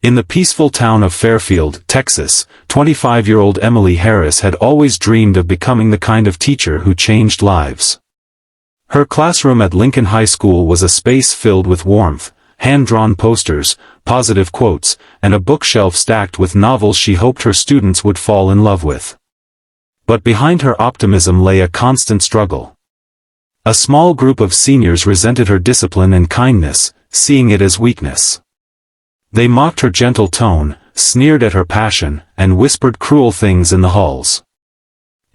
In the peaceful town of Fairfield, Texas, 25-year-old Emily Harris had always dreamed of becoming the kind of teacher who changed lives. Her classroom at Lincoln High School was a space filled with warmth, hand-drawn posters, positive quotes, and a bookshelf stacked with novels she hoped her students would fall in love with. But behind her optimism lay a constant struggle. A small group of seniors resented her discipline and kindness, seeing it as weakness. They mocked her gentle tone, sneered at her passion, and whispered cruel things in the halls.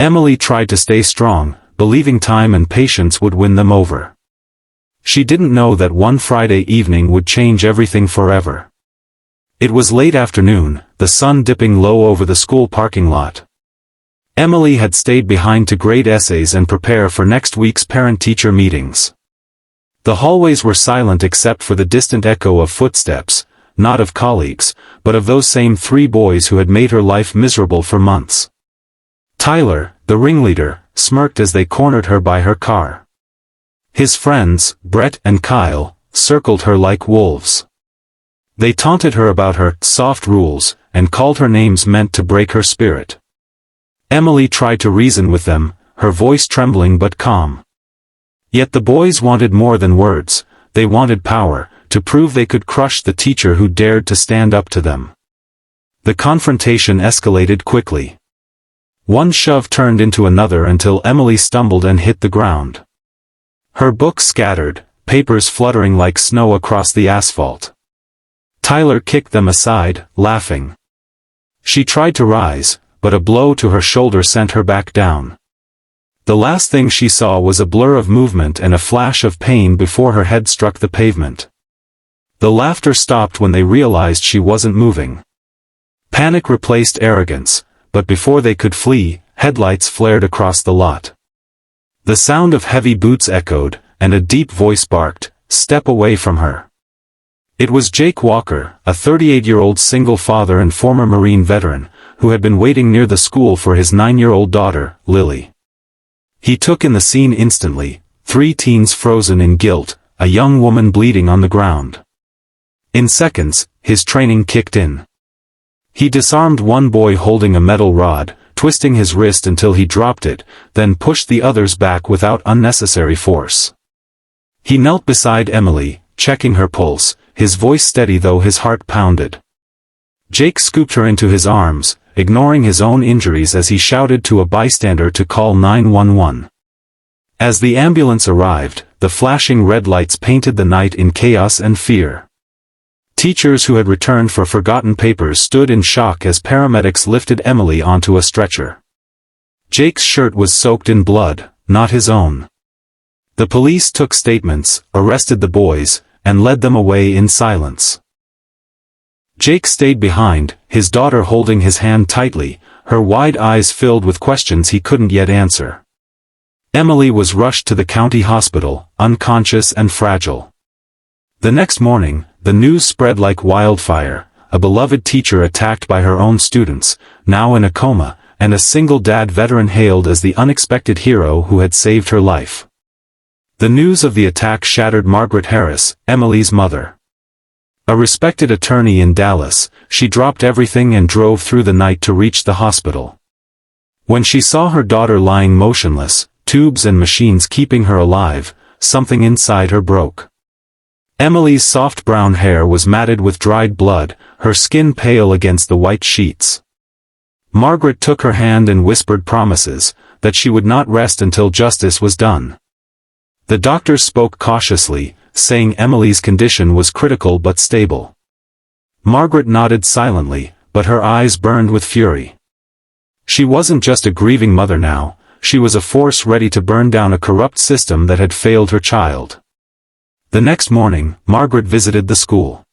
Emily tried to stay strong, believing time and patience would win them over. She didn't know that one Friday evening would change everything forever. It was late afternoon, the sun dipping low over the school parking lot. Emily had stayed behind to grade essays and prepare for next week's parent-teacher meetings. The hallways were silent except for the distant echo of footsteps, not of colleagues, but of those same three boys who had made her life miserable for months. Tyler, the ringleader, smirked as they cornered her by her car. His friends, Brett and Kyle, circled her like wolves. They taunted her about her soft rules, and called her names meant to break her spirit. Emily tried to reason with them, her voice trembling but calm. Yet the boys wanted more than words, they wanted power, to prove they could crush the teacher who dared to stand up to them. The confrontation escalated quickly. One shove turned into another until Emily stumbled and hit the ground. Her books scattered, papers fluttering like snow across the asphalt. Tyler kicked them aside, laughing. She tried to rise, but a blow to her shoulder sent her back down. The last thing she saw was a blur of movement and a flash of pain before her head struck the pavement. The laughter stopped when they realized she wasn't moving. Panic replaced arrogance, but before they could flee, headlights flared across the lot. The sound of heavy boots echoed, and a deep voice barked, "Step away from her." It was Jake Walker, a 38-year-old single father and former Marine veteran, who had been waiting near the school for his 9-year-old daughter, Lily. He took in the scene instantly, three teens frozen in guilt, a young woman bleeding on the ground. In seconds, his training kicked in. He disarmed one boy holding a metal rod, twisting his wrist until he dropped it, then pushed the others back without unnecessary force. He knelt beside Emily, checking her pulse, his voice steady though his heart pounded. Jake scooped her into his arms, ignoring his own injuries as he shouted to a bystander to call 911. As the ambulance arrived, the flashing red lights painted the night in chaos and fear. Teachers who had returned for forgotten papers stood in shock as paramedics lifted Emily onto a stretcher. Jake's shirt was soaked in blood, not his own. The police took statements, arrested the boys, and led them away in silence. Jake stayed behind, his daughter holding his hand tightly, her wide eyes filled with questions he couldn't yet answer. Emily was rushed to the county hospital, unconscious and fragile. The next morning, the news spread like wildfire, a beloved teacher attacked by her own students, now in a coma, and a single-dad veteran hailed as the unexpected hero who had saved her life. The news of the attack shattered Margaret Harris, Emily's mother. A respected attorney in Dallas, she dropped everything and drove through the night to reach the hospital. When she saw her daughter lying motionless, tubes and machines keeping her alive, something inside her broke. Emily's soft brown hair was matted with dried blood, her skin pale against the white sheets. Margaret took her hand and whispered promises, that she would not rest until justice was done. The doctors spoke cautiously, saying Emily's condition was critical but stable. Margaret nodded silently, but her eyes burned with fury. She wasn't just a grieving mother now, she was a force ready to burn down a corrupt system that had failed her child. The next morning, Margaret visited the school.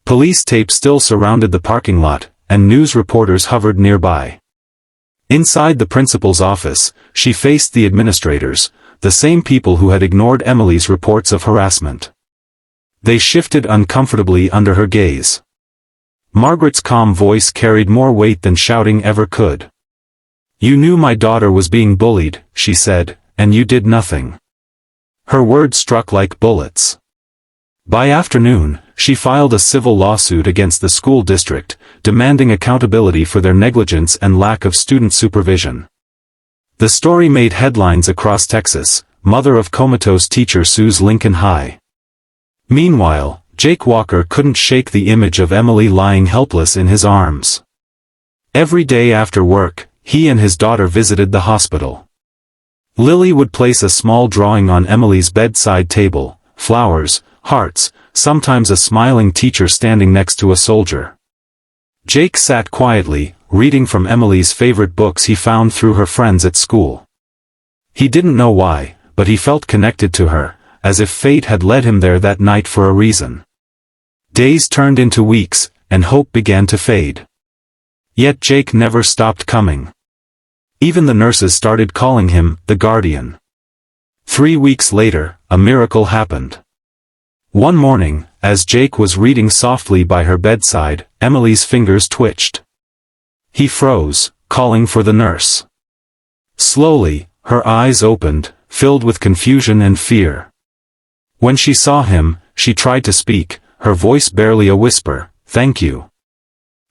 Police tape still surrounded the parking lot, and news reporters hovered nearby. Inside the principal's office, she faced the administrators, the same people who had ignored Emily's reports of harassment. They shifted uncomfortably under her gaze. Margaret's calm voice carried more weight than shouting ever could. "You knew my daughter was being bullied," she said, "and you did nothing." Her words struck like bullets. By afternoon, she filed a civil lawsuit against the school district, demanding accountability for their negligence and lack of student supervision. The story made headlines across Texas. Mother of comatose teacher sues Lincoln High. Meanwhile, Jake Walker couldn't shake the image of Emily lying helpless in his arms. Every day after work, he and his daughter visited the hospital. Lily would place a small drawing on Emily's bedside table, flowers, hearts, sometimes a smiling teacher standing next to a soldier. Jake sat quietly, reading from Emily's favorite books he found through her friends at school. He didn't know why, but he felt connected to her, as if fate had led him there that night for a reason. Days turned into weeks, and hope began to fade. Yet Jake never stopped coming. Even the nurses started calling him the guardian. 3 weeks later, a miracle happened. One morning, as Jake was reading softly by her bedside, Emily's fingers twitched. He froze, calling for the nurse. Slowly, her eyes opened, filled with confusion and fear. When she saw him, she tried to speak, her voice barely a whisper, "Thank you."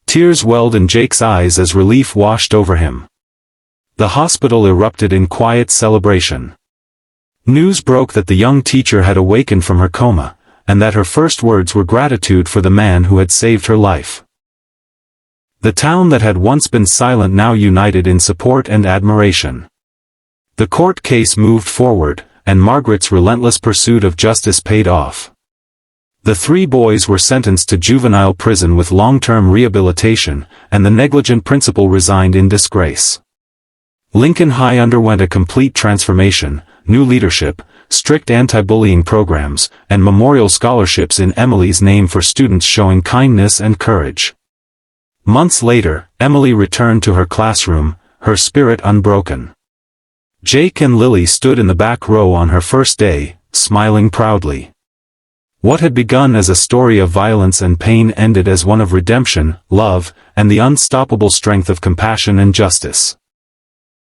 Tears welled in Jake's eyes as relief washed over him. The hospital erupted in quiet celebration. News broke that the young teacher had awakened from her coma, and that her first words were gratitude for the man who had saved her life. The town that had once been silent now united in support and admiration. The court case moved forward, and Margaret's relentless pursuit of justice paid off. The 3 boys were sentenced to juvenile prison with long-term rehabilitation, and the negligent principal resigned in disgrace. Lincoln High underwent a complete transformation, new leadership, strict anti-bullying programs, and memorial scholarships in Emily's name for students showing kindness and courage. Months later, Emily returned to her classroom, her spirit unbroken. Jake and Lily stood in the back row on her first day, smiling proudly. What had begun as a story of violence and pain ended as one of redemption, love, and the unstoppable strength of compassion and justice.